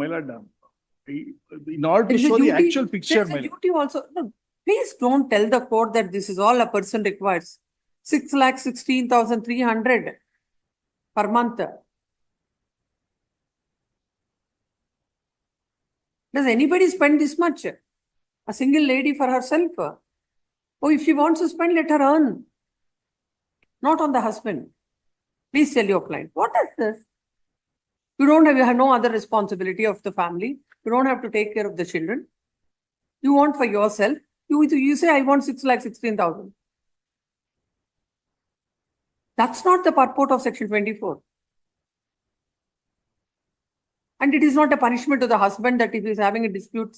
lord, in order to There is a show the duty- actual picture, there is my a lord. duty also. No, please don't tell the court that this is all a person requires. 6,16,300 per month. Does anybody spend this much? A single lady for herself? Oh, if she wants to spend, let her earn. Not on the husband. Please tell your client, what is this? You have no other responsibility of the family. You don't have to take care of the children. You want for yourself. You say, I want 6,16,000. That's not the purport of Section 24. And it is not a punishment to the husband that if he is having a dispute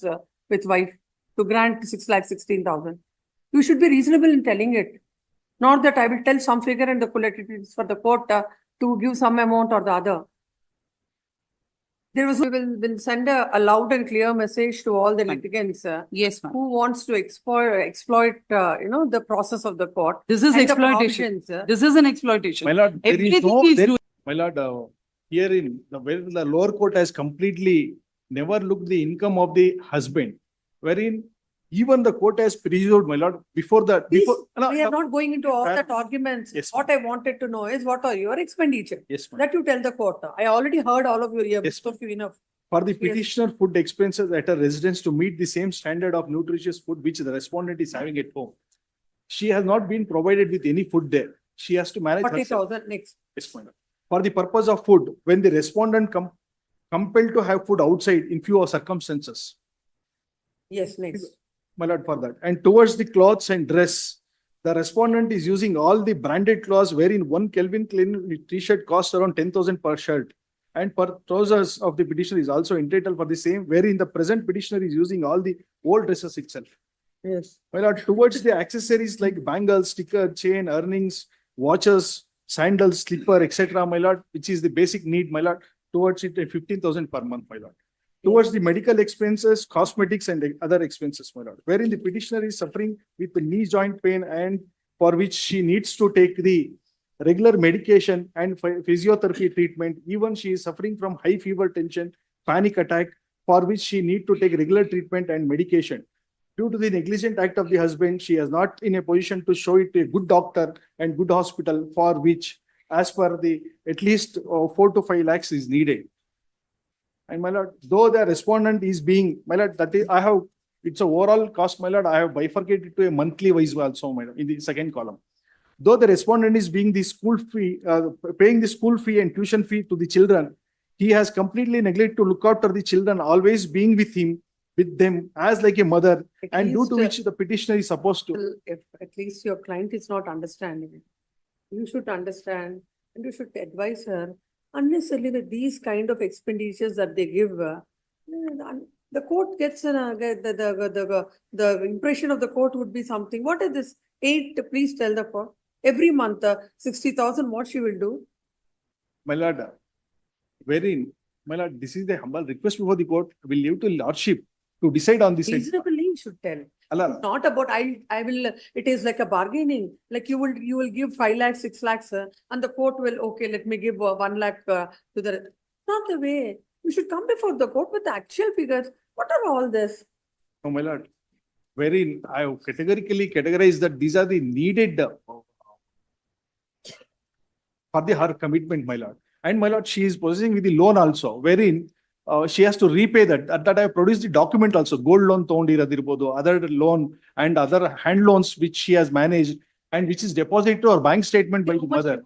with wife to grant 6,16,000. You should be reasonable in telling it. Not that I will tell some figure and it is for the court to give some amount or the other. We will send a loud and clear message to all the litigants Yes, ma'am. who wants to exploit the process of the court. This is and the exploitation. provisions, This is an exploitation. My lord, there is Everything no, is there- doing. my lord, here in where the lower court has completely never looked the income of the husband, wherein even the court has presumed, my lord, before that, Please, before. we are not going into all that arguments. Yes, What I wanted to know is what are your expenditure? Yes, ma'am. That you tell the court. I already heard all of your ears. Yes, Of you enough. For the Yes. petitioner food expenses at a residence to meet the same standard of nutritious food which the respondent is having at home. She has not been provided with any food there. She has to manage herself. 40,000 next. Yes, my lord. For the purpose of food, when the respondent compelled to have food outside in few circumstances. Yes, next. My lord, for that. And towards the clothes and dress, the respondent is using all the branded clothes wherein one Calvin Klein t-shirt costs around 10,000 per shirt. And per trousers of the petitioner is also entitled for the same, wherein the present petitioner is using all the old dresses itself. Yes. My lord, towards the accessories like bangles, sticker, chain, earrings, watches, sandals, slipper, etc., my lord, which is the basic need, my lord, towards it 15,000 per month, my lord. Towards the medical expenses, cosmetics, and the other expenses, my lord, wherein the petitioner is suffering with the knee joint pain and for which she needs to take the regular medication and physiotherapy treatment. Even she is suffering from high fever, tension, panic attack, for which she need to take regular treatment and medication. Due to the negligent act of the husband, she is not in a position to show it to a good doctor and good hospital, for which, as per the at least 4 to 5 lakhs is needed. And my lord, though the respondent is being, my lord, that is, it's a overall cost, my lord, I have bifurcated to a monthly wise also, my lord, in the second column. Though the respondent is being the school fee, paying the school fee and tuition fee to the children, he has completely neglected to look after the children, always being with them as like a mother, and due to which the petitioner is supposed to. If at least your client is not understanding it, you should understand and you should advise her unnecessarily with these kind of expenditures that they give. The court gets the impression of the court would be something. What is this? 8, please tell the court. Every month, 60,000, what she will do? My lord, wherein, my lord, this is the humble request before the court. Will leave to lordship to decide on this. Reasonably, you should tell. Allah. Not about I will. It is like a bargaining. Like you will give 5 lakhs, 6 lakhs, and the court will let me give 1 lakh to the. Not the way. You should come before the court with the actual figures. What are all this? No, my lord, wherein I have categorically categorized that these are the needed for her commitment, my lord. And my lord, she is possessing with the loan also, wherein she has to repay that. At that I have produced the document also, gold loan, other loan and other hand loans which she has managed and which is deposited to her bank statement by the mother.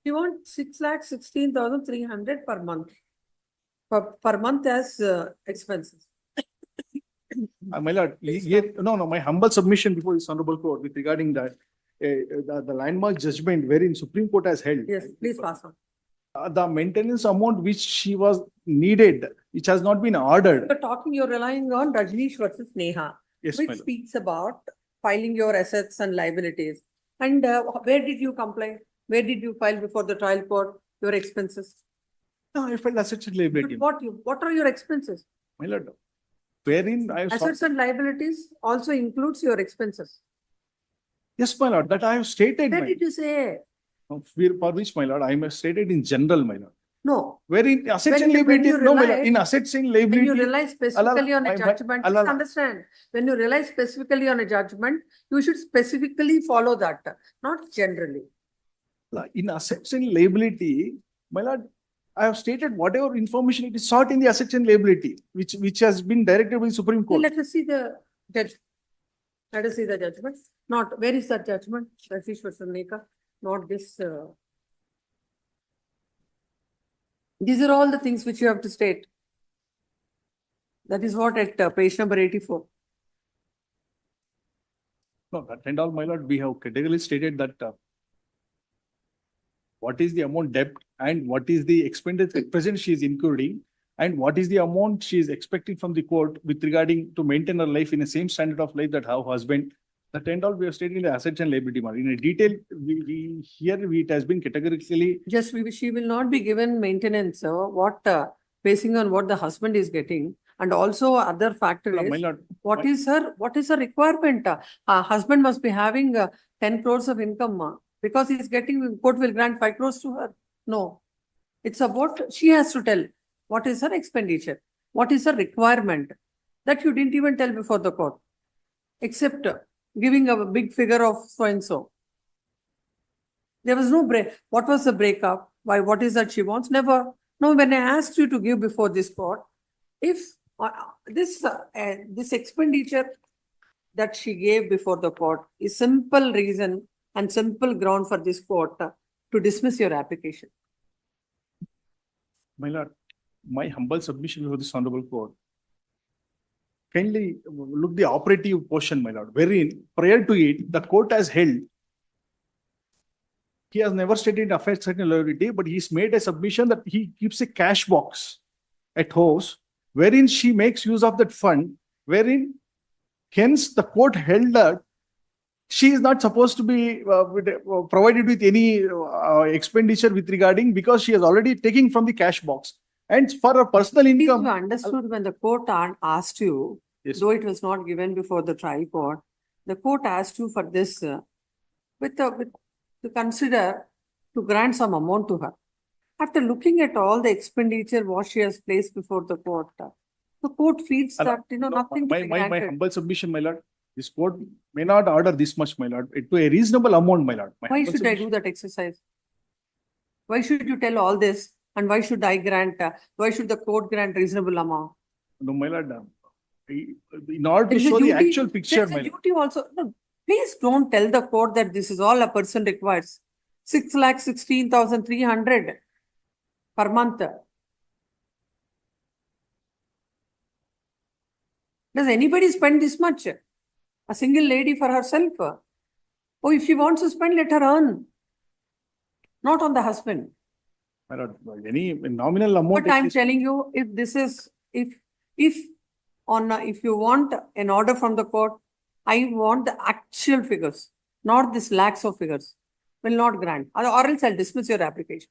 You want 6,16,300 per month. Per month as expenses. My lord, my humble submission before this honorable court with regarding that the landmark judgment wherein Supreme Court has held. Yes, please pass on. The maintenance amount which she was needed, which has not been ordered. You're relying on Rajneesh versus Neha, Yes, which speaks about filing your assets and liabilities. And where did you comply? Where did you file before the trial court your expenses? No, I filed assets and liability. What are your expenses? My lord, wherein I have Assets and liabilities also includes your expenses. Yes, my lord, that I have stated. Where did you say? For which, my lord, I have stated in general, my lord. No. Wherein assets When and you- when liability, you no, my lord, rely- in assets and When liability. you rely specifically on a my- judgment, alala. please understand, when you rely specifically on a judgment, you should specifically follow that, not generally. In assets and liability, my lord, I have stated whatever information it is sought in the assets and liability, which has been directed by the Supreme Okay, Court. let us see the judge. Let us see the judgment. Not, where is that judgment? Rajesh versus Neka, not this. These are all the things which you have to state. That is what at page number 84. No, that and all, my lord, we have categorically stated that what is the amount debt and what is the expenditure at present she is incurring and what is the amount she is expecting from the court with regarding to maintain her life in the same standard of life that her husband. That and all we have stated in the assets and liability. In a detail, it has been categorically. Just she will not be given maintenance, basing on what the husband is getting. And also other factor My is, lord, what is her requirement? Husband must be having 10 crores of income because he's getting, court will grant 5 crores to her. No, it's about, she has to tell what is her expenditure, what is her requirement that you didn't even tell before the court, except giving a big figure of so and so. There was no break. What was the breakup? Why? What is that she wants? Never. No, when I asked you to give before this court, if this expenditure that she gave before the court is simple reason and simple ground for this court to dismiss your application. my lord, my humble submission before this honorable court. Kindly look the operative portion, my lord, wherein prior to it, the court has held. He has never stated affects certain liability, but he's made a submission that he keeps a cash box at house, wherein she makes use of that fund, wherein hence the court held that she is not supposed to be provided with any expenditure with regarding because she is already taking from the cash box. And for her personal Please, income. you understood when the court asked you, Yes. though it was not given before the trial court, the court asked you for this to consider to grant some amount to her. After looking at all the expenditure what she has placed before the court feels that nothing to be My granted. humble submission, my lord, this court may not order this much, my lord, to a reasonable amount, my lord. Why should I do that exercise? Why should you tell all this? And why should I grant? Why should the court grant reasonable amount? No, my lord, in order to There is a show the duty- actual picture, there is my a lord. duty also. No, please don't tell the court that this is all a person requires. 6,16,300 per month. Does anybody spend this much? A single lady for herself? Oh, if she wants to spend, let her earn. Not on the husband. My lord, any nominal amount. But I'm telling you, if you want an order from the court, I want the actual figures, not this lakhs of figures. Will not grant, or else I'll dismiss your application.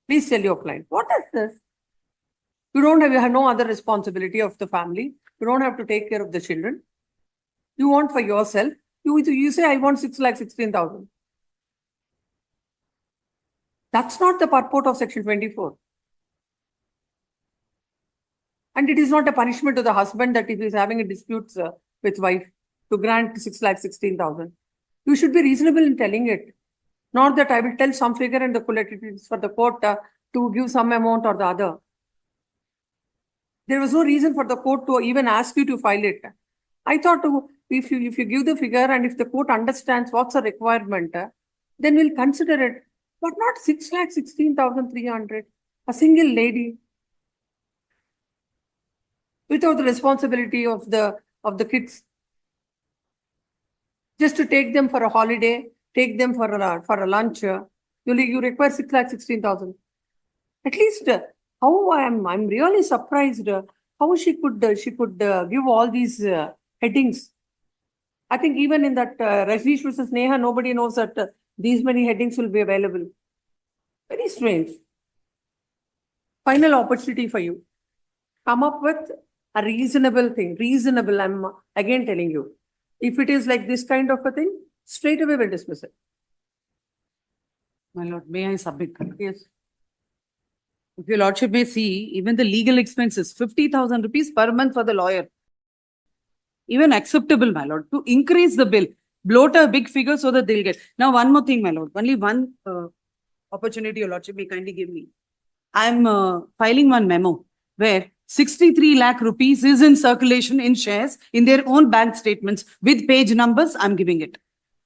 Please tell your client, what is this? You have no other responsibility of the family. You don't have to take care of the children. You want for yourself. You say, I want 6,16,000. That's not the purport of section 24. And it is not a punishment to the husband that if he is having a dispute with wife to grant 6,16,000. You should be reasonable in telling it. Not that I will tell some figure and the collective is for the court to give some amount or the other. There was no reason for the court to even ask you to file it. I thought if you give the figure and if the court understands what's the requirement, then we'll consider it. But not 6,16,300. A single lady without the responsibility of the kids. Just to take them for a holiday, take them for a lunch, you require 6,16,000. At least how I'm really surprised how she could give all these headings. I think even in that Rajneesh versus Neha, nobody knows that these many headings will be available. Very strange. Final opportunity for you. Come up with a reasonable thing. Reasonable, I'm again telling you. If it is like this kind of a thing, straight away we'll dismiss it. My lord, may I submit? Yes. If your lordship may see, even the legal expenses, 50,000 rupees per month for the lawyer. Even acceptable, my lord, to increase the bill, bloat a big figure so that they'll get. Now, one more thing, my lord, only one opportunity your lordship may kindly give me. I'm filing one memo where 63 lakh rupees is in circulation in shares in their own bank statements with page numbers. I'm giving it.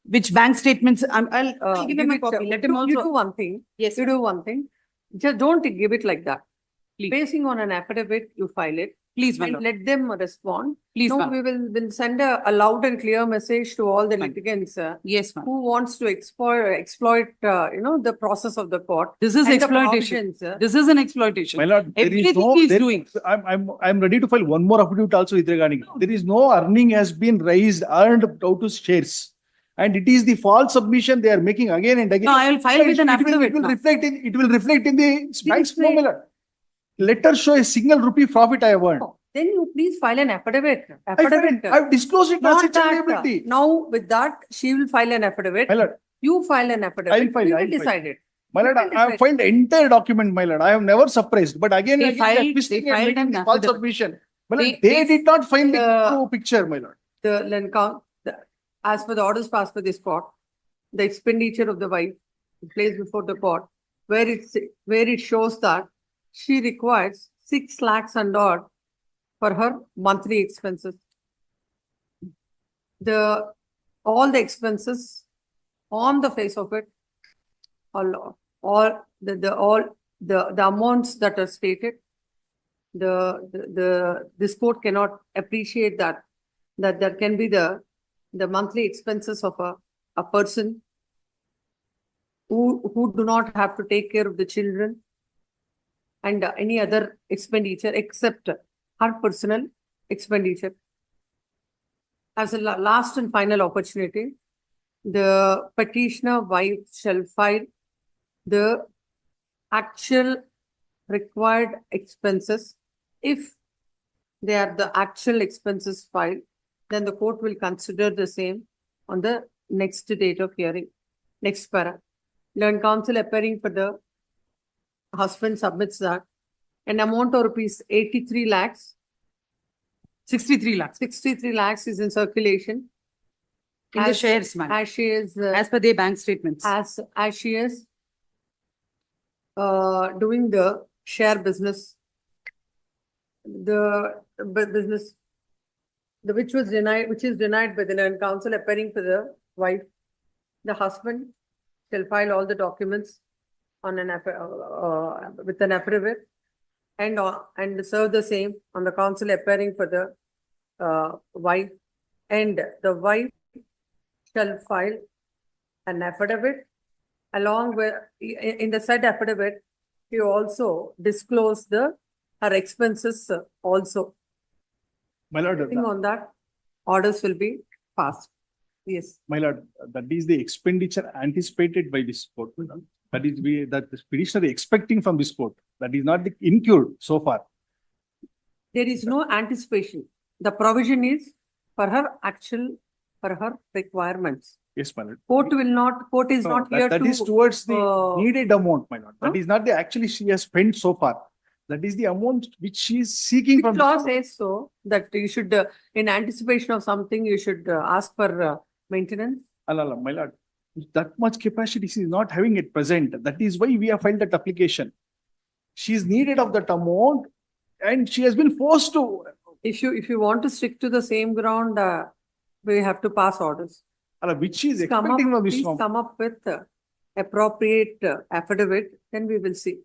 Which bank statements? I'll give him a copy. Let him You also. do one thing. Yes, You do one thing. Just don't give it like that. Please. Basing on an affidavit, you file it. Please, my And lord. let them respond. Please, No, ma'am. will send a loud and clear message to all the Fine. litigants Yes, ma'am. who wants to exploit, the process of the court. This is and the exploitation. provisions. This is an exploitation. My lord, there is Everything no, he's there- doing. I'm ready to file one more affidavit also with regarding. There is no earning has been earned out of shares. And it is the false submission they are making again and again. No, I will file with an affidavit. It will now. reflect in the bank's Reflect. no, my lord. Let her show a single rupee profit I have earned. No, Then you please file an affidavit. I've disclosed it as Not its that, liability. now with that, she will file an affidavit. My lord, You file an affidavit. I'll file, We I'll will file. decide it. my lord, You can I have decide. filed the entire document, my lord. I have never suppressed, but again, They and again, filed- twisting they and filed making an the false affidavit. submission. My lord, They- they did not find the The- true picture, my lord. The land count, as per the orders passed by this court, the expenditure of the wife placed before the court, where it shows that she requires 6 lakhs and odd for her monthly expenses. All the expenses on the face of it, all the amounts that are stated, this court cannot appreciate that there can be the monthly expenses of a person who do not have to take care of the children and any other expenditure except her personal expenditure. As a last and final opportunity, the petitioner wife shall file the actual required expenses. If they are the actual expenses filed, then the court will consider the same on the next date of hearing. Next para. Learned counsel appearing for the husband submits that an amount of rupees 83 lakhs, 63 lakhs 63 lakhs is in circulation. in the shares, ma'am. As she is, As per their bank statements. as she is doing the share business, business, which is denied by the learned counsel appearing for the wife. The husband shall file all the documents on with an affidavit and serve the same on the counsel appearing for the wife, and the wife shall file an affidavit along with, in the said affidavit, she also disclose her expenses also. My lord, Depending on that, orders will be passed. Yes. my lord, that is the expenditure anticipated by this court. That is that the petitioner is expecting from this court. That is not the incurred so far. There is no anticipation. The provision is for her requirements. Yes, my lord. Court is No, not here that to. is towards the needed amount, my lord. That Huh? is not the actually she has spent so far. That is the amount which she is seeking Which from. law says so, that you should, in anticipation of something, you should ask for maintenance? Allah, my lord, that much capacity she is not having at present. That is why we have filed that application. She is needed of that amount and she has been forced to. If you want to stick to the same ground, we have to pass orders. Allah, which she is Please come expecting from this please form. come up with appropriate affidavit, then we will see.